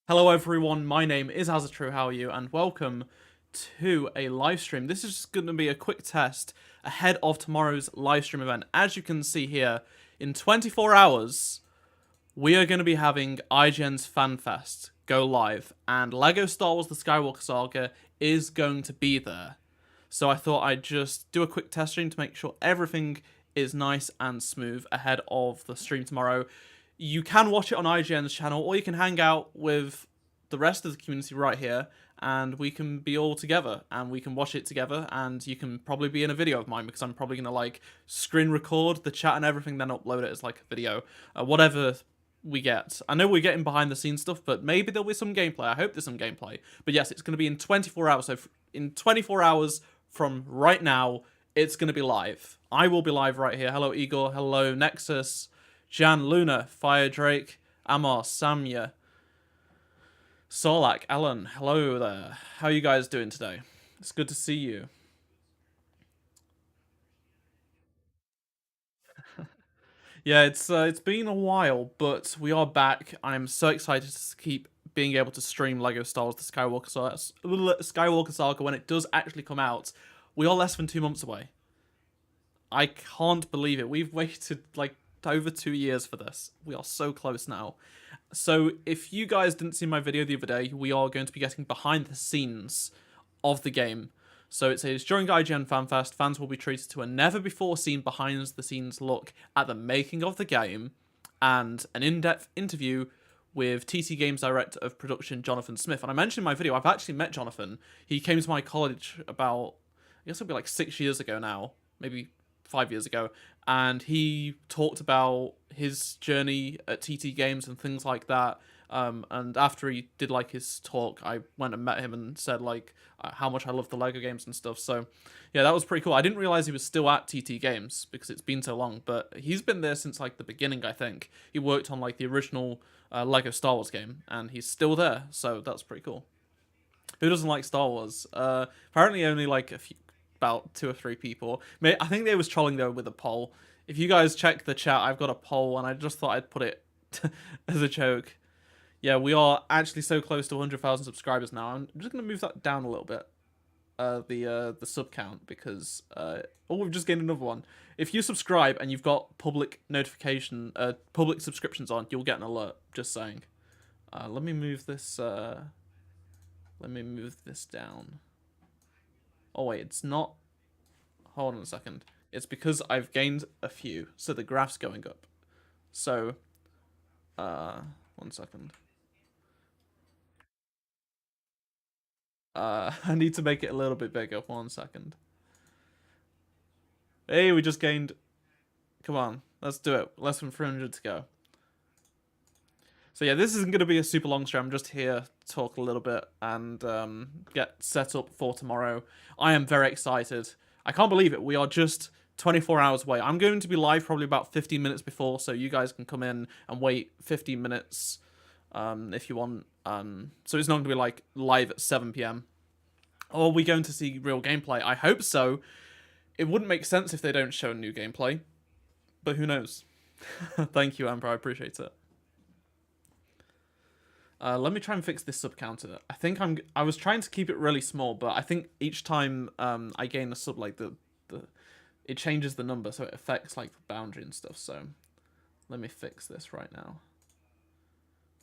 Hello everyone, my name is True. How are you? And welcome to a live stream. This is just going to be a quick test ahead of tomorrow's live stream event. As you can see here, in 24 hours, we are going to be having IGN's FanFest go live, and LEGO Star Wars The Skywalker Saga is going to be there. So I thought I'd just do a quick test stream to make sure everything is nice and smooth ahead of the stream tomorrow. You can watch it on IGN's channel, or you can hang out with the rest of the community right here, and we can be all together, and we can watch it together, and you can probably be in a video of mine, because I'm probably going to, screen record the chat and everything, then upload it as, a video. Whatever we get. I know we're getting behind the scenes stuff, but maybe there'll be some gameplay. I hope there's some gameplay. But yes, it's going to be in 24 hours, so in 24 hours from right now, it's going to be live. I will be live right here. Hello, Igor. Hello, Nexus. Jan, Luna, Fire Drake, Amar, Samya, Solak, Alan, hello there. How are you guys doing today? It's good to see you. Yeah, it's been a while, but we are back. I'm so excited to keep being able to stream LEGO Star Wars: The Skywalker Saga when it does actually come out. We are less than 2 months away. I can't believe it. We've waited over 2 years for this. We are so close now. So if you guys didn't see my video the other day, we are going to be getting behind the scenes of the game. So it says, during IGN FanFest, fans will be treated to a never-before-seen behind-the-scenes look at the making of the game and an in-depth interview with TT Games Director of Production, Jonathan Smith. And I mentioned in my video, I've actually met Jonathan. He came to my college about, I guess it'll be 6 years ago now, maybe 5 years ago, and he talked about his journey at TT Games and things like that. And after he did his talk, I went and met him and said how much I love the LEGO games and stuff. So yeah, that was pretty cool. I didn't realize he was still at TT Games because it's been so long, but he's been there since the beginning. I think he worked on the original LEGO Star Wars game, and he's still there. So that's pretty cool. Who doesn't like Star Wars? Apparently only a few, about 2 or 3 people. I think they was trolling though with a poll. If you guys check the chat, I've got a poll, and I just thought I'd put it as a joke. Yeah, we are actually so close to 100,000 subscribers now. I'm just gonna move that down a little bit, the sub count, because oh, we've just gained another one. If you subscribe and you've got public subscriptions on, you'll get an alert. Just saying. Let me move this. Let me move this down. Oh wait, it's not. Hold on a second. It's because I've gained a few, so the graph's going up. So, 1 second. I need to make it a little bit bigger. 1 second. Hey, we just gained. Come on, let's do it. Less than 300 to go. So yeah, this isn't going to be a super long stream. I'm just here to talk a little bit and get set up for tomorrow. I am very excited. I can't believe it. We are just 24 hours away. I'm going to be live probably about 15 minutes before, so you guys can come in and wait 15 minutes if you want. So it's not going to be live at 7 p.m. Or are we going to see real gameplay? I hope so. It wouldn't make sense if they don't show new gameplay, but who knows? Thank you, Emperor. I appreciate it. Let me try and fix this sub counter. I was trying to keep it really small, but I think each time I gain a sub, it changes the number, so it affects the boundary and stuff. So let me fix this right now.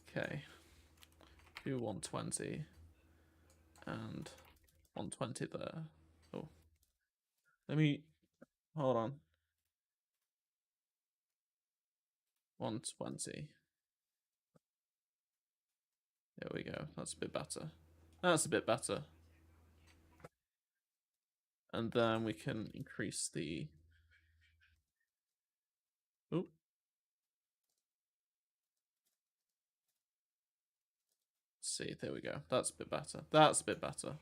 Okay, do 120 and 120 there. Oh, let me hold on. 120. There we go. That's a bit better. That's a bit better. And then we can increase the. Oh. Let's see. There we go. That's a bit better. That's a bit better.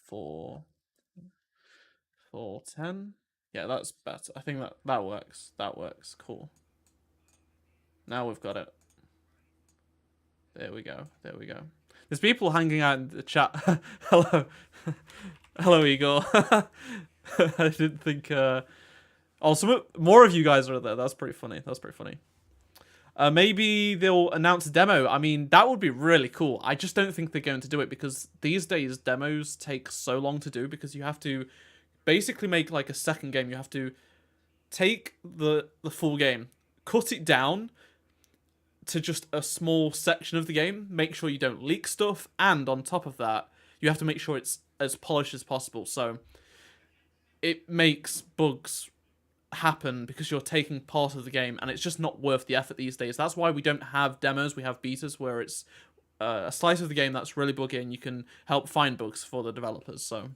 410. Yeah, that's better. I think that works. That works. Cool. Now we've got it. There we go. There we go. There's people hanging out in the chat. Hello. Hello, Igor. I didn't think... Oh, some more of you guys are there. That's pretty funny. That's pretty funny. Maybe they'll announce a demo. I mean, that would be really cool. I just don't think they're going to do it because these days demos take so long to do because you have to basically make like a second game. You have to take the full game, cut it down to just a small section of the game, make sure you don't leak stuff, and on top of that, you have to make sure it's as polished as possible. So it makes bugs happen because you're taking part of the game, and it's just not worth the effort these days. That's why we don't have demos, we have betas where it's a slice of the game that's really buggy and you can help find bugs for the developers. So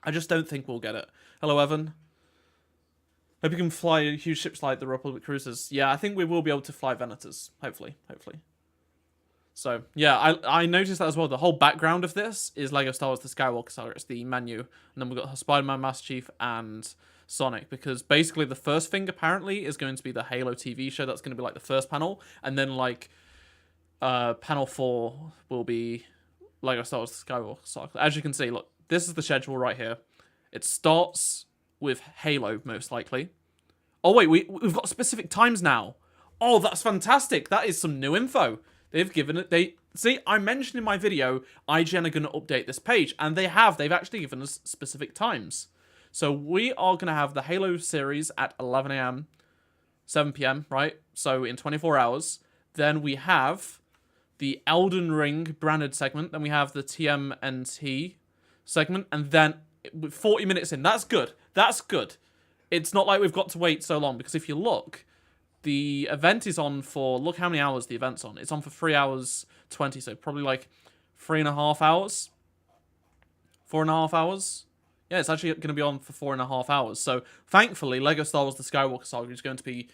I just don't think we'll get it. Hello, Evan. Hope you can fly huge ships like the Republic Cruisers. Yeah, I think we will be able to fly Venators. Hopefully. So, yeah, I noticed that as well. The whole background of this is LEGO Star Wars The Skywalker Saga. It's the menu. And then we've got Spider-Man, Master Chief, and Sonic. Because basically the first thing, apparently, is going to be the Halo TV show. That's going to be, like, the first panel. And then, like, panel 4 will be LEGO Star Wars The Skywalker Saga. As you can see, look, this is the schedule right here. It starts with Halo, most likely. Oh, wait, we've got specific times now. Oh, that's fantastic. That is some new info. They've given it... See, I mentioned in my video, IGN are going to update this page, and they have. They've actually given us specific times. So we are going to have the Halo series at 11 a.m., 7 p.m., right? So in 24 hours. Then we have the Elden Ring branded segment. Then we have the TMNT segment. And then 40 minutes in. That's good. That's good. It's not like we've got to wait so long, because if you look, the event is on for, look how many hours the event's on. It's on for 3 hours 20, so probably like 3.5 hours. 4.5 hours. Yeah, it's actually going to be on for 4.5 hours. So thankfully, LEGO Star Wars The Skywalker Saga is going to be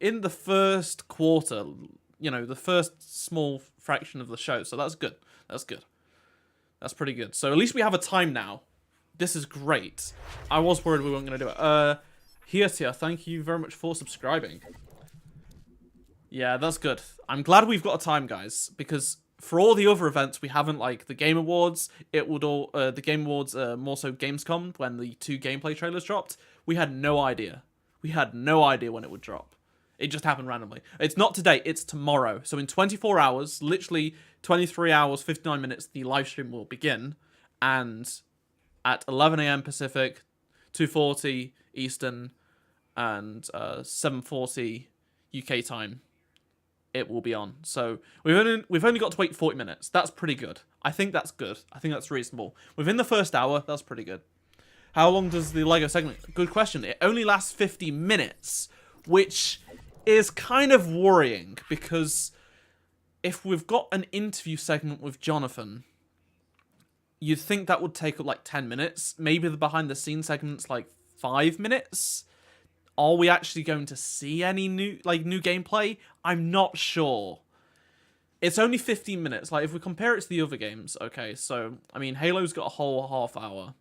in the first quarter, you know, the first small fraction of the show. So that's good. That's good. That's pretty good. So at least we have a time now. This is great. I was worried we weren't going to do it. Here, thank you very much for subscribing. Yeah, that's good. I'm glad we've got a time, guys, because for all the other events, we haven't, like, the Game Awards, it would all, the Game Awards, more so Gamescom, when the 2 gameplay trailers dropped, we had no idea. We had no idea when it would drop. It just happened randomly. It's not today, it's tomorrow. So in 24 hours, literally 23 hours, 59 minutes, the live stream will begin, and at 11 a.m. Pacific, 2:40 Eastern, and 7:40 UK time, it will be on. So we've only got to wait 40 minutes. That's pretty good. I think that's good. I think that's reasonable. Within the first hour, that's pretty good. How long does the LEGO segment? Good question. It only lasts 50 minutes, which is kind of worrying, because if we've got an interview segment with Jonathan, you'd think that would take up like 10 minutes. Maybe the behind the scenes segment's like 5 minutes. Are we actually going to see any new gameplay? I'm not sure. It's only 15 minutes. Like, if we compare it to the other games, okay, so, I mean, Halo's got a whole half hour.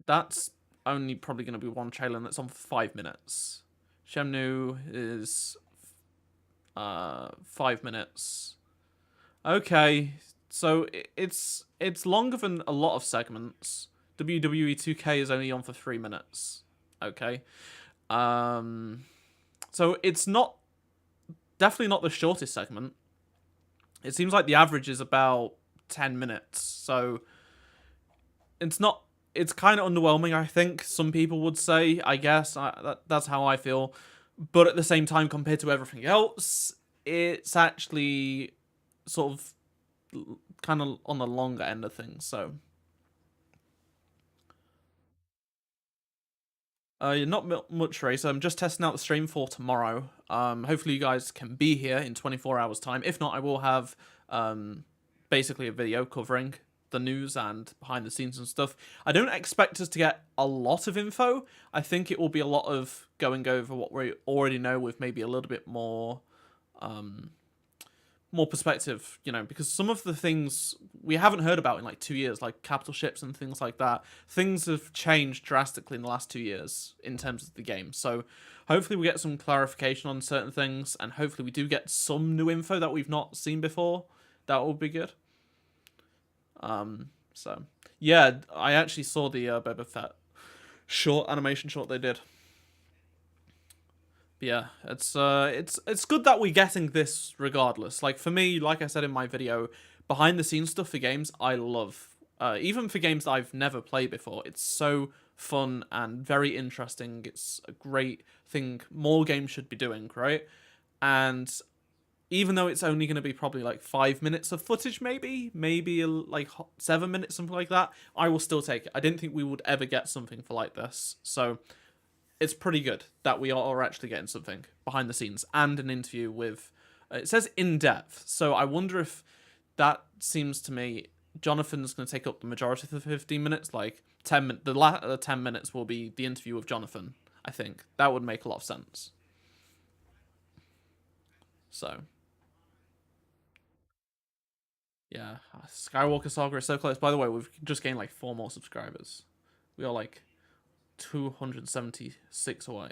That's only probably going to be one trailer, and that's on for 5 minutes. Shenmue is 5 minutes. Okay, so it's longer than a lot of segments. WWE 2K is only on for 3 minutes. Okay. So it's definitely not the shortest segment. It seems like the average is about 10 minutes. So it's kind of underwhelming, I think some people would say, I guess. That's how I feel. But at the same time, compared to everything else, it's actually sort of kind of on the longer end of things. So not much, Ray. So I'm just testing out the stream for tomorrow. Hopefully you guys can be here in 24 hours time. If not, I will have basically a video covering the news and behind the scenes and stuff. I don't expect us to get a lot of info. I think it will be a lot of going over what we already know with maybe a little bit more perspective, you know, because some of the things we haven't heard about in like 2 years, like capital ships and things like that, things have changed drastically in the last 2 years in terms of the game. So hopefully we get some clarification on certain things, and hopefully we do get some new info that we've not seen before. That would be good. So yeah, I actually saw the Boba Fett animation short they did. But yeah, it's good that we're getting this regardless. Like for me, like I said in my video, behind the scenes stuff for games I love. Even for games that I've never played before, it's so fun and very interesting. It's a great thing more games should be doing, right? And even though it's only going to be probably like 5 minutes of footage, maybe like 7 minutes, something like that, I will still take it. I didn't think we would ever get something for like this, so it's pretty good that we are actually getting something behind the scenes and an interview with. It says in depth, so I wonder if that seems to me Jonathan's going to take up the majority of the 15 minutes. Like 10 the latter 10 minutes will be the interview with Jonathan. I think that would make a lot of sense. So yeah, Skywalker Saga is so close. By the way, we've just gained like 4 more subscribers. We are like 276 away.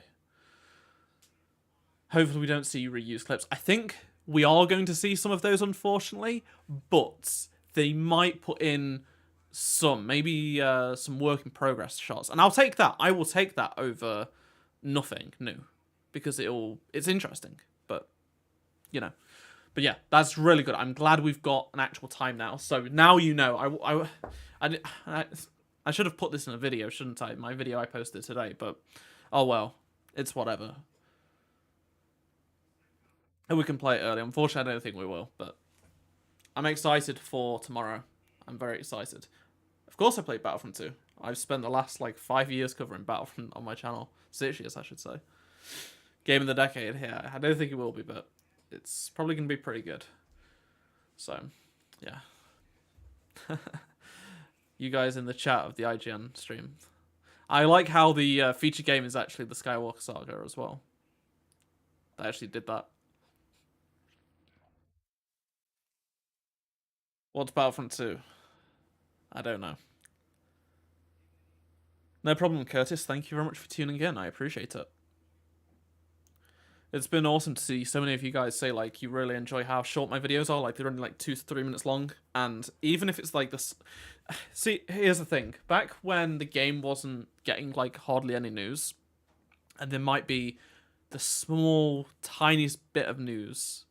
Hopefully we don't see reused clips. I think we are going to see some of those, unfortunately, but they might put in some, maybe some work in progress shots. And I'll take that. I will take that over nothing new because it's interesting, but you know. But yeah, that's really good. I'm glad we've got an actual time now. So now you know. I should have put this in a video, shouldn't I? My video I posted today, but oh well. It's whatever. And we can play it early. Unfortunately, I don't think we will, but I'm excited for tomorrow. I'm very excited. Of course I played Battlefront 2. I've spent the last, 5 years covering Battlefront on my channel. 6 years, I should say. Game of the decade, yeah. I don't think it will be, but it's probably going to be pretty good. So, yeah. You guys in the chat of the IGN stream. I like how the feature game is actually the Skywalker Saga as well. They actually did that. What's Battlefront 2? I don't know. No problem, Curtis. Thank you very much for tuning in. I appreciate it. It's been awesome to see so many of you guys say, you really enjoy how short my videos are. They're only, 2 to 3 minutes long. And even if it's this... See, here's the thing. Back when the game wasn't getting, hardly any news, and there might be the small, tiniest bit of news,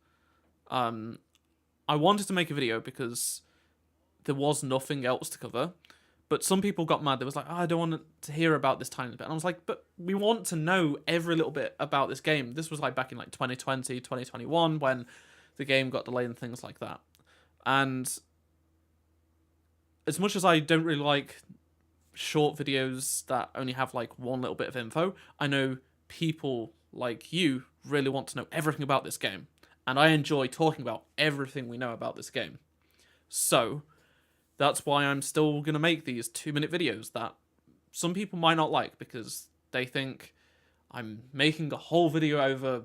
I wanted to make a video because there was nothing else to cover. But some people got mad. They was like, I don't want to hear about this tiny bit. And I was like, but we want to know every little bit about this game. This was back in 2020, 2021 when the game got delayed and things like that. And as much as I don't really like short videos that only have one little bit of info, I know people like you really want to know everything about this game. And I enjoy talking about everything we know about this game. So that's why I'm still going to make these 2-minute videos that some people might not like because they think I'm making a whole video over,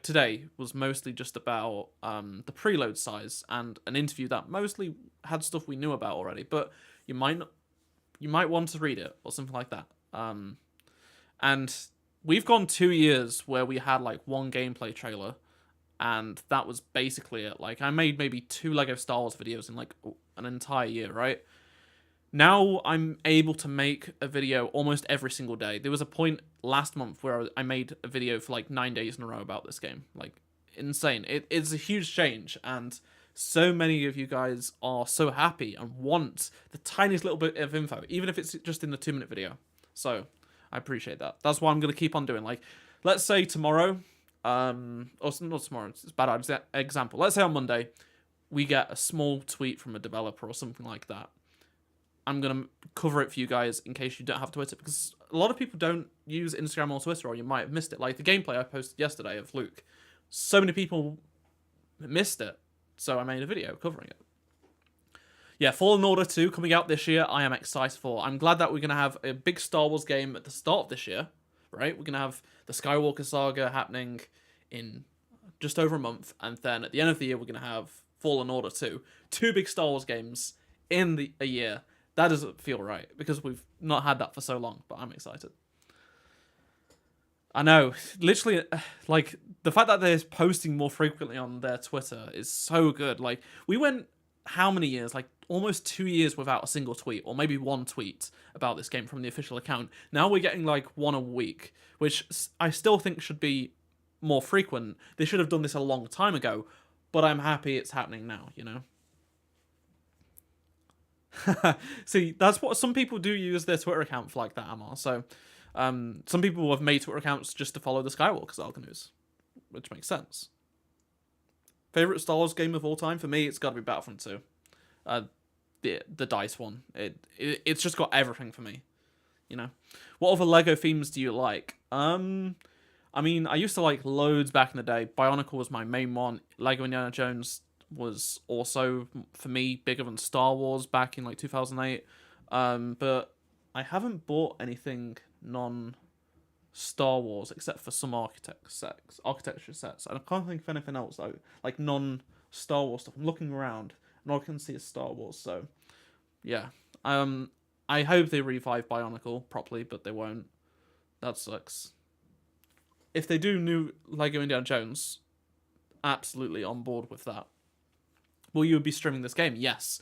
today was mostly just about the preload size and an interview that mostly had stuff we knew about already, but you might want to read it or something like that. And we've gone 2 years where we had one gameplay trailer and that was basically it. I made maybe 2 Lego Star Wars videos in an entire year, right? Now I'm able to make a video almost every single day. There was a point last month where I made a video for 9 days in a row about this game. Insane. It's a huge change, and so many of you guys are so happy and want the tiniest little bit of info, even if it's just in the 2-minute video. So I appreciate that. That's what I'm going to keep on doing. Let's say tomorrow, or not tomorrow, it's a bad example. Let's say on Monday, we get a small tweet from a developer or something like that. I'm going to cover it for you guys in case you don't have Twitter, because a lot of people don't use Instagram or Twitter, or you might have missed it. The gameplay I posted yesterday of Luke. So many people missed it, so I made a video covering it. Yeah, Fallen Order 2 coming out this year, I am excited for. I'm glad that we're going to have a big Star Wars game at the start of this year, right? We're going to have the Skywalker Saga happening in just over a month, and then at the end of the year, we're going to have Fallen Order 2. 2 big Star Wars games in a year. That doesn't feel right, because we've not had that for so long, but I'm excited. I know, literally, the fact that they're posting more frequently on their Twitter is so good. We went, how many years? Almost 2 years without a single tweet, or maybe 1 tweet about this game from the official account. Now we're getting, 1 a week, which I still think should be more frequent. They should have done this a long time ago, but I'm happy it's happening now, you know? See, that's what some people do use their Twitter account for like that, Amar. So, some people have made Twitter accounts just to follow the Skywalker Saga news, which makes sense. Favorite Star Wars game of all time? For me, it's got to be Battlefront 2. The DICE one. It's just got everything for me, you know? What other LEGO themes do you like? I mean, I used to like loads back in the day. Bionicle was my main one. LEGO Indiana Jones was also, for me, bigger than Star Wars back in like 2008. But I haven't bought anything non-Star Wars except for some architecture sets. And I can't think of anything else though, like non-Star Wars stuff. I'm looking around and all I can see is Star Wars. So yeah, I hope they revive Bionicle properly, but they won't. That sucks. If they do new LEGO Indiana Jones, absolutely on board with that. Will you be streaming this game? Yes.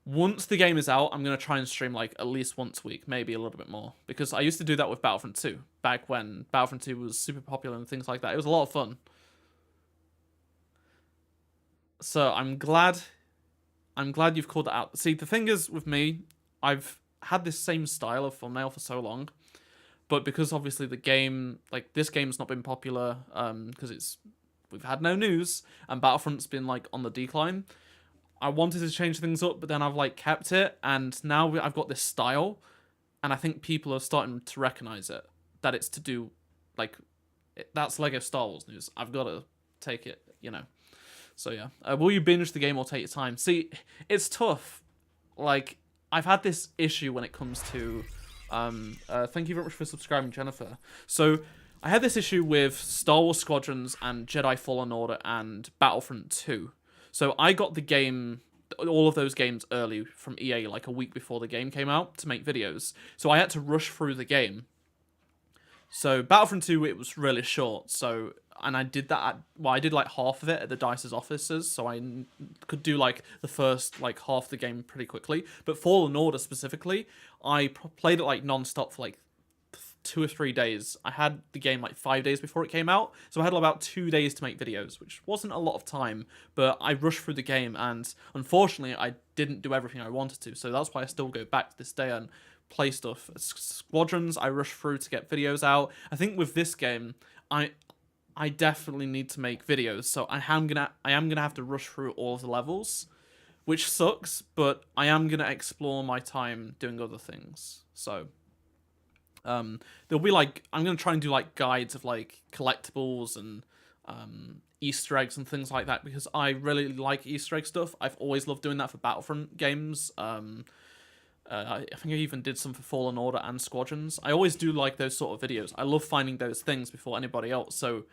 Once the game is out, I'm going to try and stream like at least once a week, maybe a little bit more. Because I used to do that with Battlefront 2, back when Battlefront 2 was super popular and things like that. It was a lot of fun. So I'm glad you've called that out. See, the thing is with me, I've had this same style of thumbnail for so long. But because obviously the game, like this game's not been popular, because we've had no news, and Battlefront's been like on the decline. I wanted to change things up, but then I've like kept it, and now I've got this style, and I think people are starting to recognize it, that it's to do, like, that's Lego Star Wars news. I've got to take it, you know. So yeah, will you binge the game or take your time? See, it's tough. Like, I've had this issue when it comes to, thank you very much for subscribing, Jennifer. So, I had this issue with Star Wars Squadrons and Jedi Fallen Order and Battlefront 2. So I got the game, all of those games early from EA, like a week before the game came out to make videos. So I had to rush through the game. So Battlefront 2, it was really short. So, and I did that, I did like half of it at the DICE's offices. So I could do like the first like half of the game pretty quickly. But Fallen Order specifically, I played it like non-stop for like 2 or 3 days. I had the game like 5 days before it came out, so I had about 2 days to make videos, which wasn't a lot of time, but I rushed through the game, and unfortunately I didn't do everything I wanted to, so that's why I still go back to this day and play stuff. Squadrons, I rush through to get videos out. I think with this game, I definitely need to make videos, so I am gonna have to rush through all of the levels, which sucks, but I am gonna explore my time doing other things, so there'll be like, I'm going to try and do like guides of like collectibles and Easter eggs and things like that, because I really like Easter egg stuff. I've always loved doing that for Battlefront games. I think I even did some for Fallen Order and Squadrons. I always do like those sort of videos. I love finding those things before anybody else, so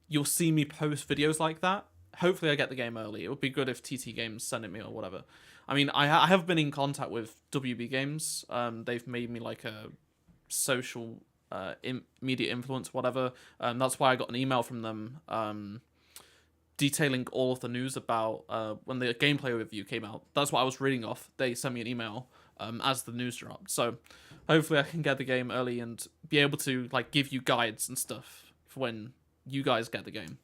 you'll see me post videos like that. Hopefully I get the game early. It would be good if TT Games send it me or whatever. I mean, I have been in contact with WB Games. They've made me like a social media influence, whatever. That's why I got an email from them detailing all of the news about when the gameplay review came out. That's what I was reading off. They sent me an email as the news dropped. So hopefully I can get the game early and be able to like give you guides and stuff for when you guys get the game.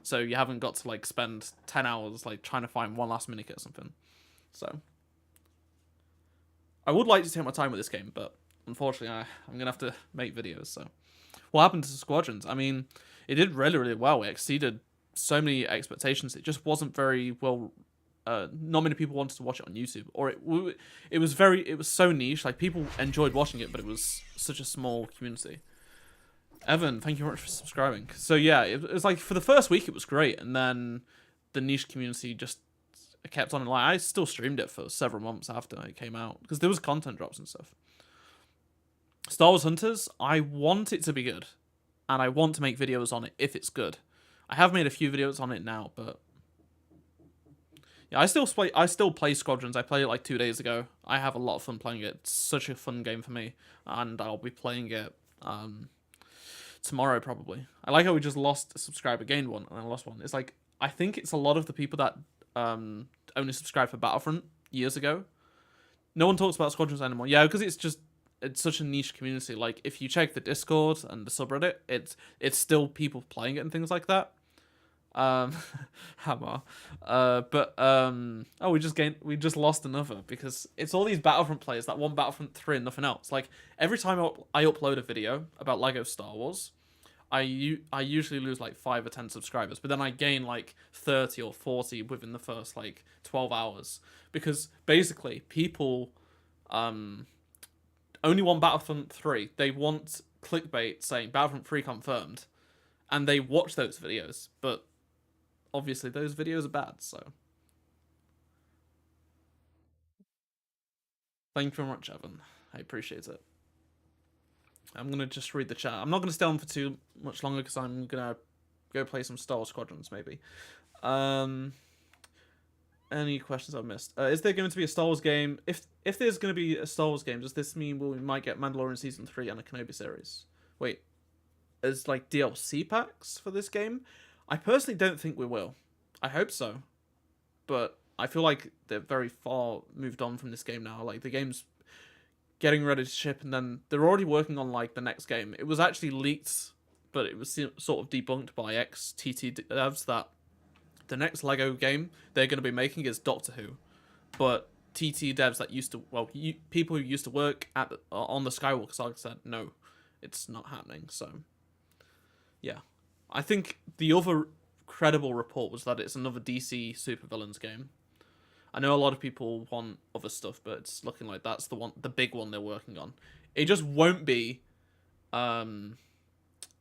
So you haven't got to like spend 10 hours like trying to find one last minikit or something. So I would like to take my time with this game, but unfortunately, I'm going to have to make videos, so. What happened to Squadrons? I mean, it did really, really well. It exceeded so many expectations. It just wasn't very well. Not many people wanted to watch it on YouTube, or it was so niche. Like, people enjoyed watching it, but it was such a small community. Evan, thank you very much for subscribing. So yeah, it was like, for the first week it was great, and then the niche community just kept on. Like, I still streamed it for several months after it came out, because there was content drops and stuff. Star Wars Hunters, I want it to be good, and I want to make videos on it if it's good. I have made a few videos on it now, but yeah, I still play Squadrons. I played it like 2 days ago. I have a lot of fun playing it. It's such a fun game for me, and I'll be playing it tomorrow probably. I like how we just lost a subscriber, gained one, and then lost one. It's like, I think it's a lot of the people that only subscribed for Battlefront years ago. No one talks about Squadrons anymore. Yeah, because it's just it's such a niche community. Like if you check the Discord and the subreddit, it's still people playing it and things like that. Um, Hammer. Oh, we just lost another because it's all these Battlefront players that want Battlefront 3 and nothing else. Like every time I upload a video about Lego Star Wars, I usually lose like 5 or 10 subscribers, but then I gain like 30 or 40 within the first like 12 hours because basically people only want Battlefront 3. They want clickbait saying Battlefront 3 confirmed, and they watch those videos, but obviously those videos are bad, so thank you very much, Evan. I appreciate it. I'm gonna just read the chat. I'm not gonna stay on for too much longer because I'm gonna go play some Star Wars Squadrons maybe. Um, any questions I've missed? Is there going to be a Star Wars game? If there's going to be a Star Wars game, does this mean we might get Mandalorian Season 3 and a Kenobi series? Wait, as like DLC packs for this game? I personally don't think we will. I hope so, but I feel like they're very far moved on from this game now. Like the game's getting ready to ship, and then they're already working on like the next game. It was actually leaked, but it was sort of debunked by ex-TT devs that the next Lego game they're going to be making is Doctor Who, but TT devs that used to people who used to work at on the Skywalker Saga said no, it's not happening. So yeah, I think the other credible report was that it's another DC supervillains game. I know a lot of people want other stuff, but it's looking like that's the big one they're working on. It just won't be, it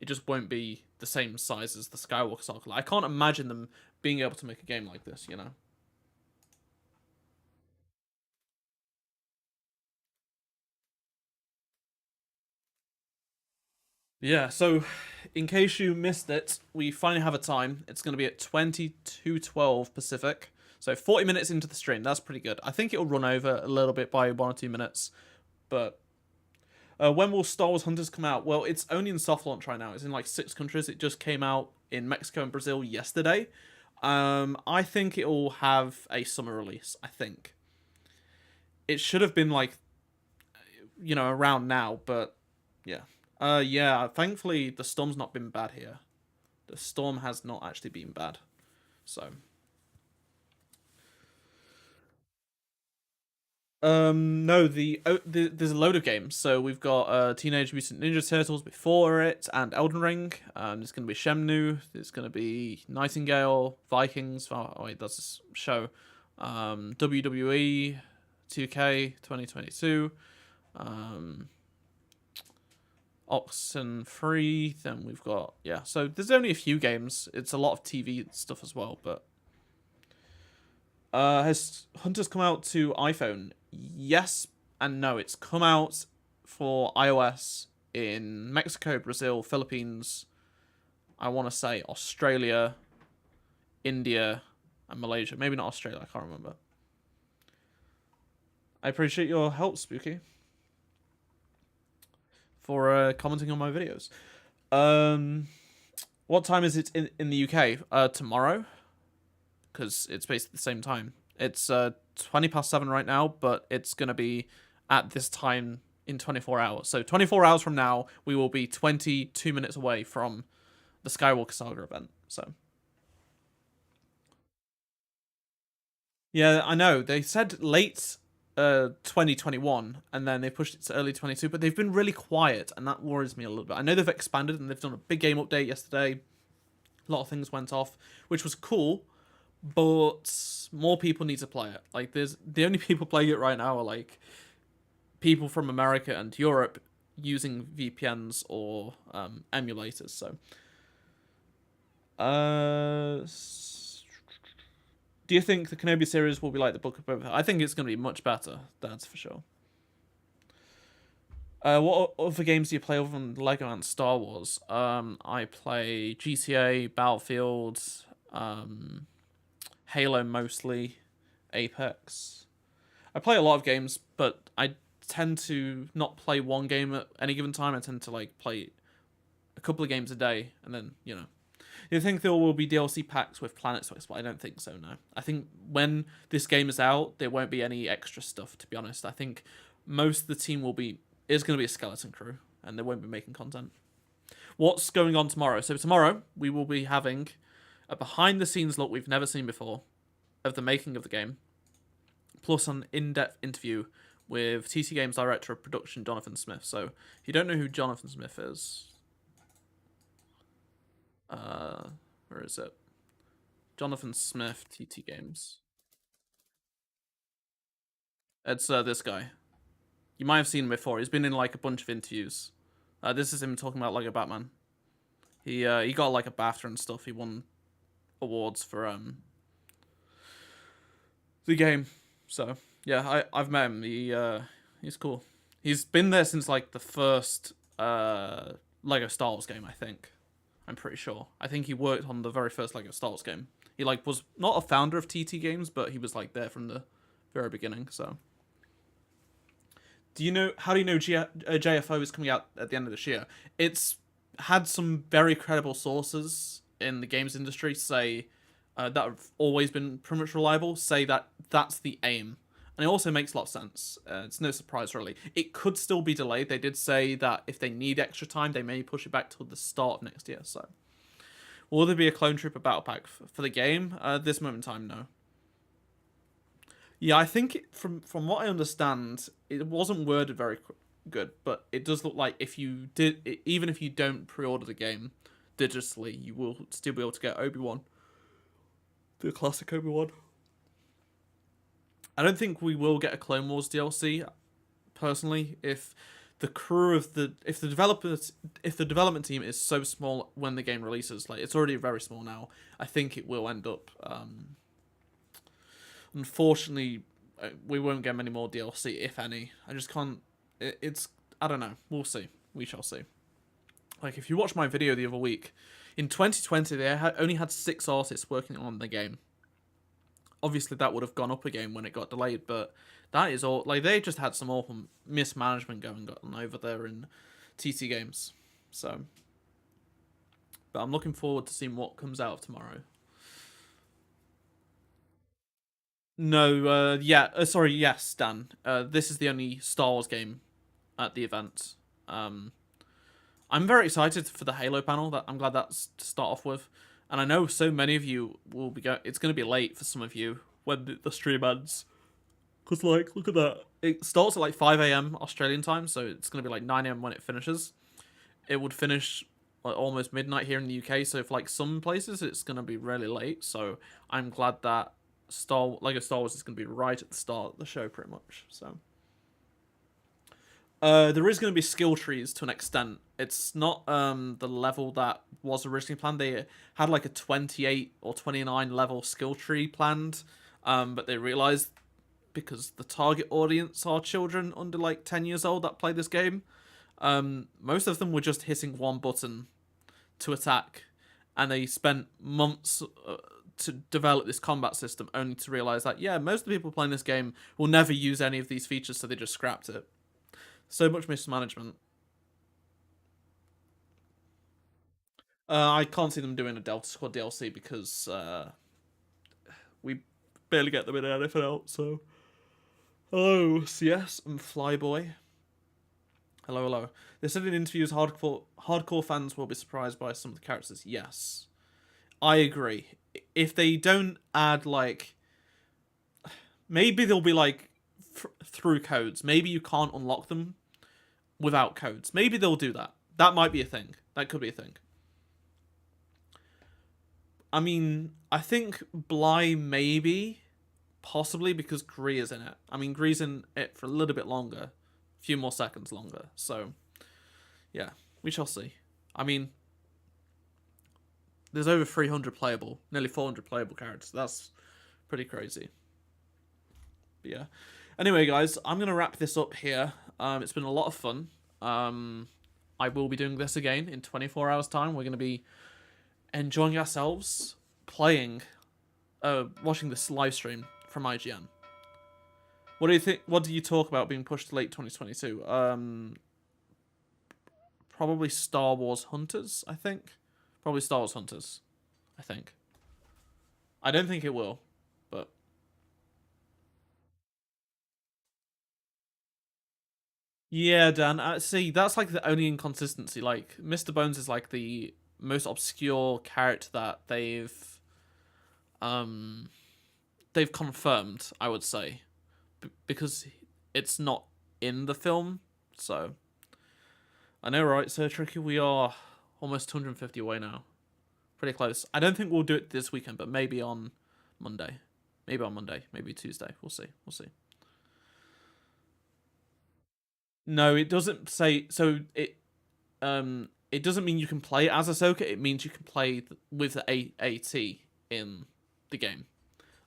just won't be the same size as the Skywalker Saga. I can't imagine them being able to make a game like this, you know. Yeah, so in case you missed it, we finally have a time. It's going to be at 22:12 Pacific. So 40 minutes into the stream. That's pretty good. I think it'll run over a little bit by 1 or 2 minutes. But when will Star Wars Hunters come out? Well, it's only in soft launch right now. It's in like 6 countries. It just came out in Mexico and Brazil yesterday. I think it'll have a summer release, I think. It should have been like, you know, around now, but yeah. Yeah, thankfully the storm's not been bad here. The storm has not actually been bad. So no, there's a load of games. So we've got Teenage Mutant Ninja Turtles before it, and Elden Ring. There's gonna be Shenmue. There's gonna be Nightingale, Vikings. Oh wait, that's a show. WWE, 2K 2022. Oxenfree. Then we've got So there's only a few games. It's a lot of TV stuff as well, but. Has Hunters come out to iPhone? Yes and no. It's come out for iOS in Mexico, Brazil, Philippines, I want to say Australia, India, and Malaysia. Maybe not Australia, I can't remember. I appreciate your help, Spooky, for commenting on my videos. What time is it in the UK? Tomorrow? Because it's basically the same time. It's 7:20 right now, but it's going to be at this time in 24 hours. So 24 hours from now, we will be 22 minutes away from the Skywalker Saga event. So yeah, I know. They said late 2021, and then they pushed it to early 22, but they've been really quiet, and that worries me a little bit. I know they've expanded, and they've done a big game update yesterday. A lot of things went off, which was cool, but more people need to play it. Like, the only people playing it right now are like people from America and Europe using VPNs or emulators. So, do you think the Kenobi series will be like the Book of Boba Fett? I think it's going to be much better. That's for sure. What other games do you play other than Lego and Star Wars? I play GTA, Battlefield, Halo mostly, Apex. I play a lot of games, but I tend to not play one game at any given time. I tend to like play a couple of games a day, and then, you know. You think there will be DLC packs with planets to explore? I don't think so, no. I think when this game is out, there won't be any extra stuff, to be honest. I think most of the team will be is going to be a skeleton crew, and they won't be making content. What's going on tomorrow? So tomorrow we will be having a behind-the-scenes look we've never seen before of the making of the game, plus an in-depth interview with TT Games Director of Production, Jonathan Smith. So if you don't know who Jonathan Smith is, where is it? Jonathan Smith, TT Games. It's this guy. You might have seen him before. He's been in like a bunch of interviews. This is him talking about Lego Batman. He got like a BAFTA and stuff. He won awards for the game. So yeah, I've met him. He's cool. He's been there since like the first Lego Star Wars game, I think. I'm pretty sure. I think he worked on the very first Lego Star Wars game. He like was not a founder of TT Games, but he was like there from the very beginning. So, do you know? How do you know JFO is coming out at the end of this year? It's had some very credible sources in the games industry say that have always been pretty much reliable. Say that that's the aim, and it also makes a lot of sense. It's no surprise really. It could still be delayed. They did say that if they need extra time, they may push it back till the start of next year. So. Will there be a Clone Trooper battle pack for the game? At this moment in time, no. Yeah, I think from what I understand, it wasn't worded very good, but it does look like if you did, even if you don't pre-order the game digitally, you will still be able to get Obi-Wan, the classic Obi-Wan. I don't think we will get a Clone Wars DLC, personally, if the crew of if the development team is so small when the game releases, like it's already very small now, I think it will end up unfortunately we won't get many more DLC, if any. I just can't, it's I don't know, we'll see, we shall see. Like if you watch my video the other week, in 2020 they only had 6 artists working on the game. Obviously that would have gone up again when it got delayed, but that is all. Like they just had some awful mismanagement going on over there in TT Games. So, but I'm looking forward to seeing what comes out of tomorrow. No, sorry, yes, Dan. This is the only Star Wars game at the event. I'm very excited for the Halo panel. That I'm glad that's to start off with, and I know so many of you will be it's going to be late for some of you when the stream ends. Cause like, look at that. It starts at like 5 a.m. Australian time, so it's gonna be like 9 a.m. when it finishes. It would finish like almost midnight here in the UK. So for like some places, it's gonna be really late. So I'm glad that Lego Star Wars is gonna be right at the start of the show, pretty much. So there is gonna be skill trees to an extent. It's not the level that was originally planned. They had like a 28 or 29 level skill tree planned, but they realized, because the target audience are children under like 10 years old that play this game, most of them were just hitting one button to attack, and they spent months to develop this combat system, only to realize that, yeah, most of the people playing this game will never use any of these features, so they just scrapped it. So much mismanagement. I can't see them doing a Delta Squad DLC because we barely get them in anything else, so... Hello, CS and Flyboy. Hello, hello. They said in interviews hardcore fans will be surprised by some of the characters. Yes. I agree. If they don't add, like... Maybe they'll be, like, through codes. Maybe you can't unlock them without codes. Maybe they'll do that. That might be a thing. That could be a thing. I mean, I think Bly maybe... Possibly because Greer's in it. I mean, Greer's in it for a little bit longer. A few more seconds longer. So, yeah. We shall see. I mean, there's over 300 playable, nearly 400 playable characters. That's pretty crazy. But yeah. Anyway, guys, I'm going to wrap this up here. It's been a lot of fun. I will be doing this again in 24 hours' time. We're going to be enjoying ourselves, playing, watching this live stream from IGN. What do you think? What do you talk about being pushed to late 2022? Probably Star Wars Hunters, I think. Probably Star Wars Hunters, I think. I don't think it will, but Yeah, Dan. See, that's like the only inconsistency. Like, Mr. Bones is like the most obscure character that um they've confirmed, I would say, because it's not in the film. So I know, right? So tricky. We are almost 250 away now. Pretty close. I don't think we'll do it this weekend, but maybe on Monday. Maybe on Monday. Maybe Tuesday. We'll see. We'll see. No, it doesn't say. So it doesn't mean you can play as Ahsoka. It means you can play with the AT in the game.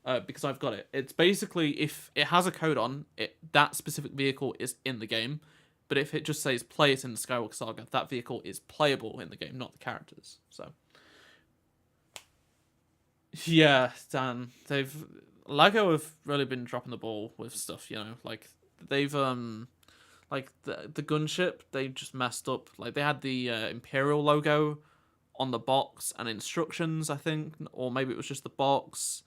Because I've got it. It's basically if it has a code on it, that specific vehicle is in the game. But if it just says play it in the Skywalker Saga, that vehicle is playable in the game, not the characters. So yeah, Dan, they've Lego have really been dropping the ball with stuff. You know, like they've like the gunship they just messed up. Like they had the Imperial logo on the box and instructions, I think, or maybe it was just the box.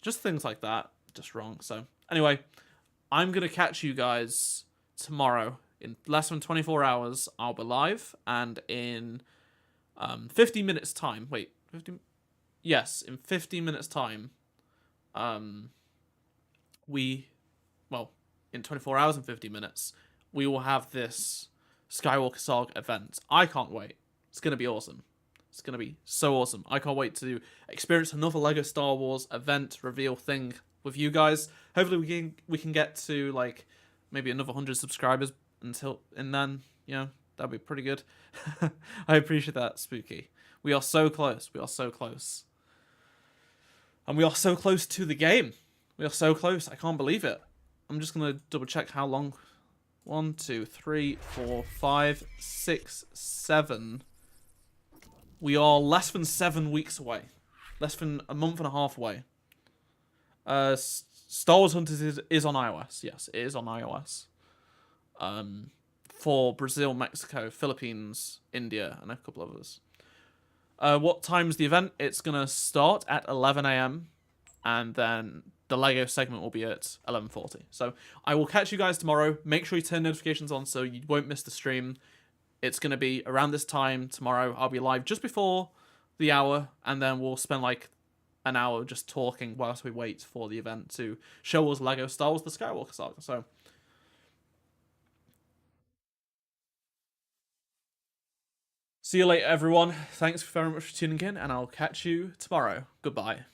Just things like that, just wrong. So anyway, I'm gonna catch you guys tomorrow in less than 24 hours. I'll be live, and in 50 minutes time. Wait, 50? Yes, in 50 minutes time. Um, we, well, in 24 hours and 50 minutes, we will have this Skywalker Saga event. I can't wait. It's gonna be awesome. It's gonna be so awesome. I can't wait to experience another Lego Star Wars event reveal thing with you guys. Hopefully we can get to like maybe another 100 subscribers until and then, you know, that'd be pretty good. I appreciate that, Spooky. We are so close. We are so close. And we are so close to the game. We are so close. I can't believe it. I'm just gonna double check how long. 1, 2, 3, 4, 5, 6, 7. We are less than 7 weeks away. Less than a month and a half away. Star Wars Hunters is on iOS. Yes, it is on iOS. For Brazil, Mexico, Philippines, India, and a couple of others. What time's the event? It's gonna start at 11 a.m. and then the Lego segment will be at 11:40. So I will catch you guys tomorrow. Make sure you turn notifications on so you won't miss the stream. It's going to be around this time tomorrow. I'll be live just before the hour, and then we'll spend like an hour just talking whilst we wait for the event to show us Lego Star Wars The Skywalker Saga. So, see you later, everyone. Thanks very much for tuning in, and I'll catch you tomorrow. Goodbye.